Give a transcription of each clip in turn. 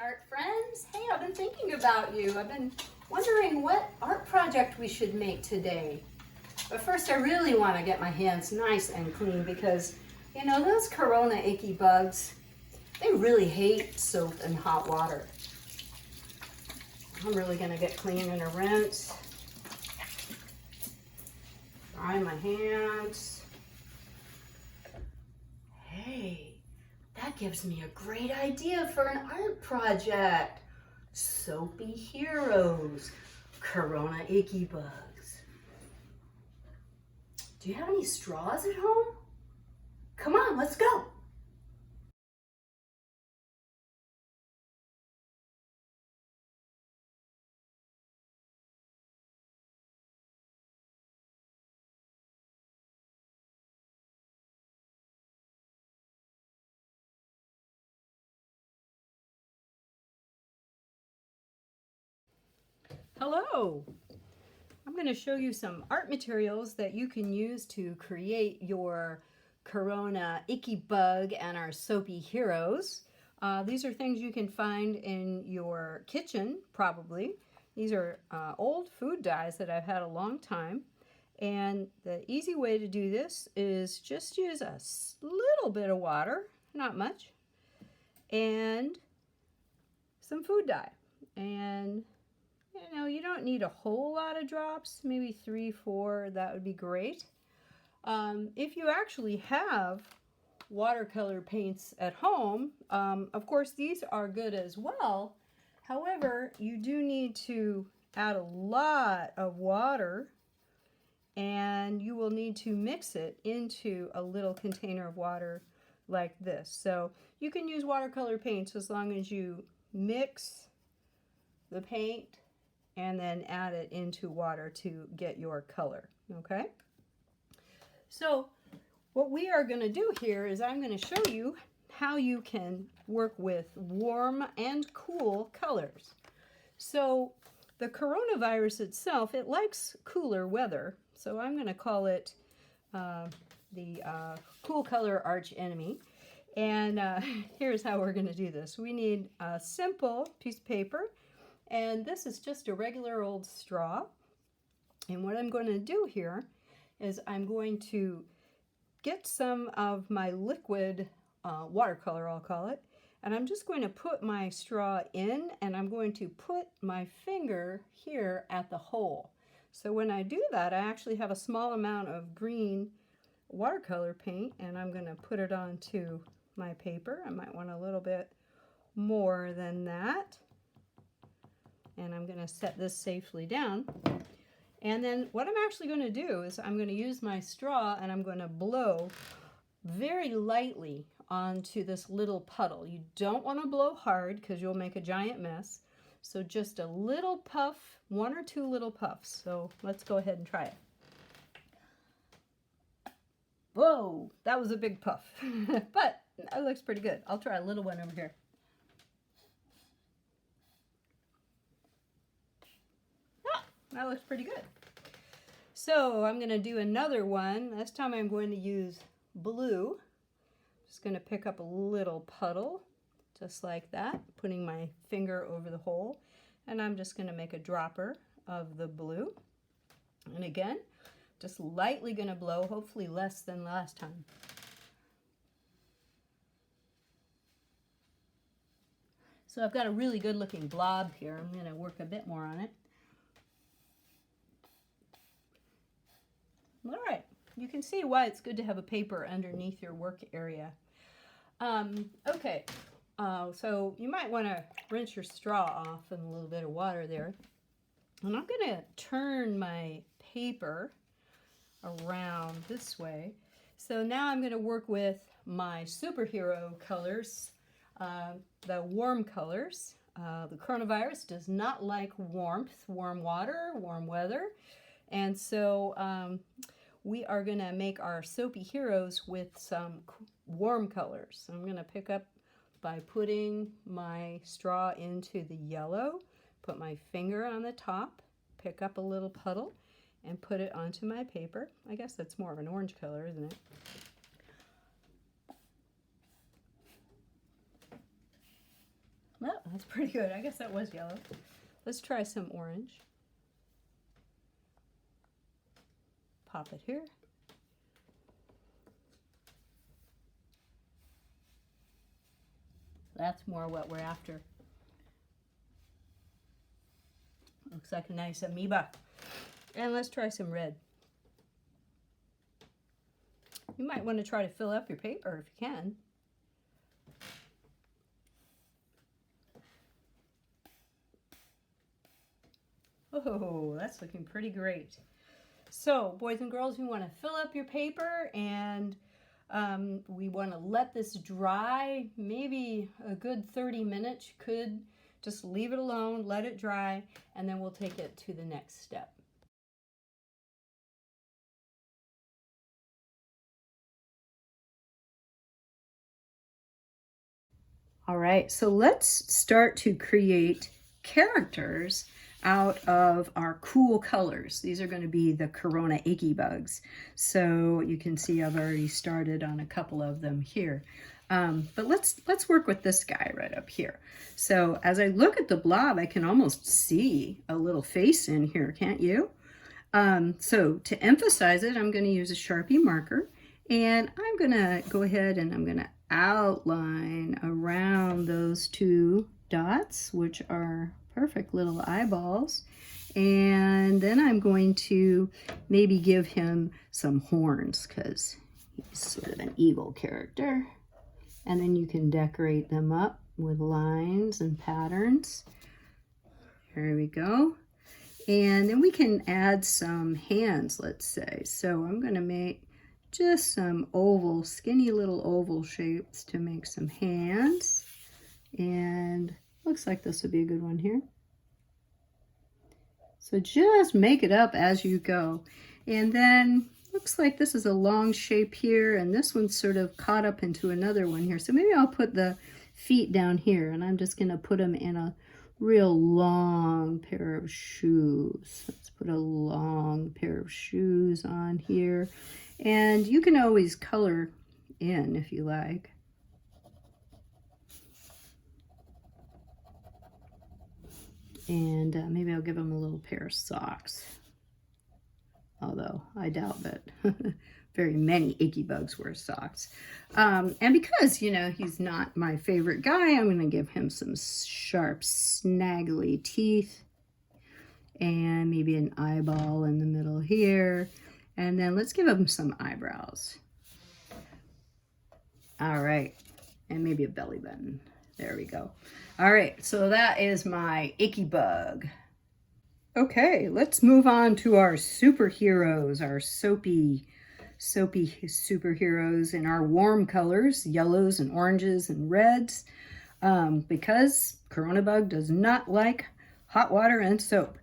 art friends. Hey, I've been thinking about you. I've been wondering what art project we should make today. But first I really want to get my hands nice and clean because, you know, those Corona Icky Bugs, they really hate soap and hot water. I'm really going to get clean and a rinse. Dry my hands. Hey, that gives me a great idea for an art project. Soapy Heroes, Corona Icky Bugs. Do you have any straws at home? Come on, let's go. Hello. I'm going to show you some art materials that you can use to create your Corona Icky Bug and our Soapy Heroes. These are things you can find in your kitchen, probably. These are old food dyes that I've had a long time. And the easy way to do this is just use a little bit of water, not much, and some food dye. And you know, you don't need a whole lot of drops, maybe 3, 4, that would be great. If you actually have watercolor paints at home, of course these are good as well. However, you do need to add a lot of water and you will need to mix it into a little container of water like this. So you can use watercolor paints as long as you mix the paint and then add it into water to get your color, okay? So what we are going to do here is I'm going to show you how you can work with warm and cool colors. So the coronavirus itself, it likes cooler weather, so I'm going to call it the cool color arch enemy. And here's how we're going to do this. We need a simple piece of paper. And this is just a regular old straw. And what I'm going to do here is I'm going to get some of my liquid watercolor, I'll call it, and I'm just going to put my straw in and I'm going to put my finger here at the hole. So when I do that, I actually have a small amount of green watercolor paint and I'm going to put it onto my paper. I might want a little bit more than that. And I'm going to set this safely down. And then what I'm actually going to do is I'm going to use my straw and I'm going to blow very lightly onto this little puddle. You don't want to blow hard because you'll make a giant mess. So just a little puff, 1 or 2 little puffs. So let's go ahead and try it. Whoa, that was a big puff. But that looks pretty good. I'll try a little one over here. That looks pretty good. So I'm going to do another one. This time I'm going to use blue. Just going to pick up a little puddle, just like that, putting my finger over the hole. And I'm just going to make a dropper of the blue. And again, just lightly going to blow, hopefully less than last time. So I've got a really good looking blob here. I'm going to work a bit more on it. All right, you can see why it's good to have a paper underneath your work area. Okay, so you might want to rinse your straw off in a little bit of water there. And I'm going to turn my paper around this way. So now I'm going to work with my superhero colors, the warm colors. The coronavirus does not like warmth, warm water, warm weather. And so we are going to make our Soapy Heroes with some warm colors. So I'm going to pick up by putting my straw into the yellow, put my finger on the top, pick up a little puddle, and put it onto my paper. I guess that's more of an orange color, isn't it? Well, That's pretty good. I guess that was yellow. Let's try some orange. Pop it here. That's more what we're after. Looks like a nice amoeba. And let's try some red. You might want to try to fill up your paper if you can. Oh, that's looking pretty great. So, boys and girls, you want to fill up your paper, and we want to let this dry maybe a good 30 minutes. You could just leave it alone, let it dry, and then we'll take it to the next step. All right, so let's start to create characters out of our cool colors. These are going to be the Corona Icky Bugs. So you can see I've already started on a couple of them here. But let's work with this guy right up here. So as I look at the blob, I can almost see a little face in here, can't you? So to emphasize it, I'm going to use a Sharpie marker, and I'm going to go ahead and I'm going to outline around those two dots, which are perfect little eyeballs. And then I'm going to maybe give him some horns because he's sort of an evil character. And then you can decorate them up with lines and patterns. There we go. And then we can add some hands, let's say. So I'm going to make just some oval, skinny little oval shapes to make some hands. And looks like this would be a good one here. So just make it up as you go. And then looks like this is a long shape here, and this one's sort of caught up into another one here. So maybe I'll put the feet down here, and I'm just going to put them in a real long pair of shoes. Let's put a long pair of shoes on here. And you can always color in if you like. And maybe I'll give him a little pair of socks. Although I doubt that very many Icky Bugs wear socks. And because, you know, he's not my favorite guy, I'm going to give him some sharp, snaggly teeth. And maybe an eyeball in the middle here. And then let's give him some eyebrows. All right. And maybe a belly button. There we go. All right. So that is my Icky Bug. Okay, let's move on to our superheroes, our soapy superheroes in our warm colors, yellows and oranges and reds, because Corona Bug does not like hot water and soap.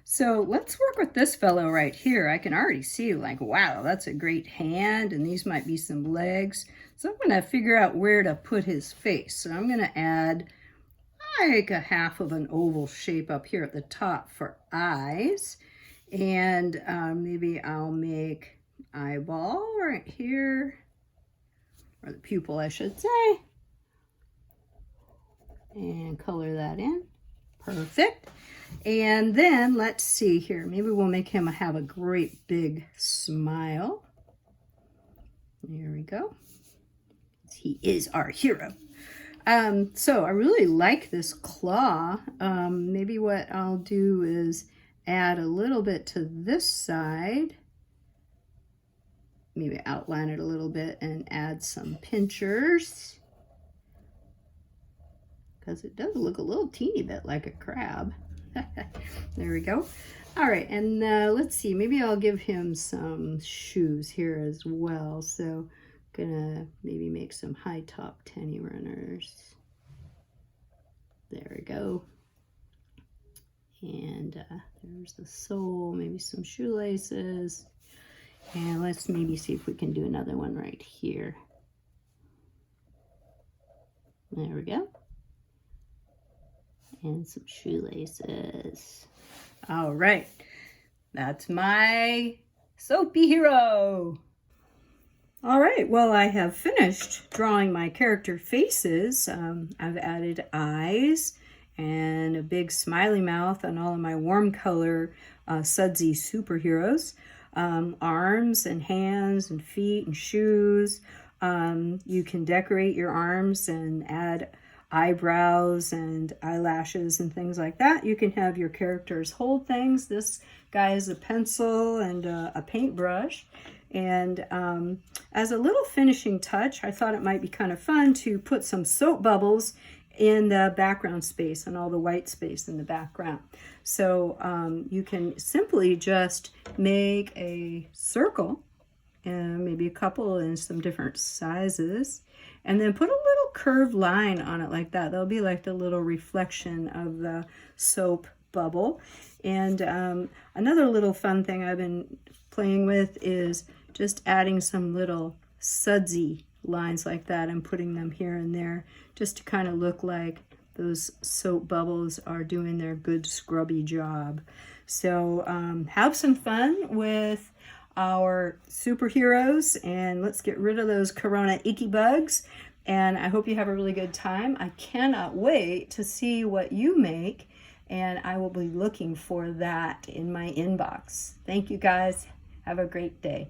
So let's work with this fellow right here. I can already see, like, wow, that's a great hand, and these might be some legs. So I'm going to figure out where to put his face. So I'm going to add like a half of an oval shape up here at the top for eyes. And maybe I'll make eyeball right here, or the pupil, I should say. And color that in. Perfect. And then let's see here. Maybe we'll make him have a great big smile. There we go. He is our hero. So I really like this claw. Maybe what I'll do is add a little bit to this side. Maybe outline it a little bit and add some pinchers, because it does look a little teeny bit like a crab. There we go. All right, and let's see, maybe I'll give him some shoes here as well. So gonna maybe make some high top tenny runners. There we go. And there's the sole, maybe some shoelaces. And let's maybe see if we can do another one right here. There we go. And some shoelaces. All right, that's my Soapy Hero. All right, well, I have finished drawing my character faces. I've added eyes and a big smiley mouth on all of my warm color sudsy superheroes. Arms and hands and feet and shoes. You can decorate your arms and add eyebrows and eyelashes and things like that. You can have your characters hold things. This guy is a pencil and a paintbrush. And as a little finishing touch, I thought it might be kind of fun to put some soap bubbles in the background space and all the white space in the background. So you can simply just make a circle and maybe a couple in some different sizes, and then put a little curved line on it like that. That'll be like the little reflection of the soap bubble. And another little fun thing I've been playing with is just adding some little sudsy lines like that and putting them here and there just to kind of look like those soap bubbles are doing their good scrubby job. So have some fun with our superheroes, and let's get rid of those Corona Icky Bugs. And I hope you have a really good time. I cannot wait to see what you make, and I will be looking for that in my inbox. Thank you guys. Have a great day.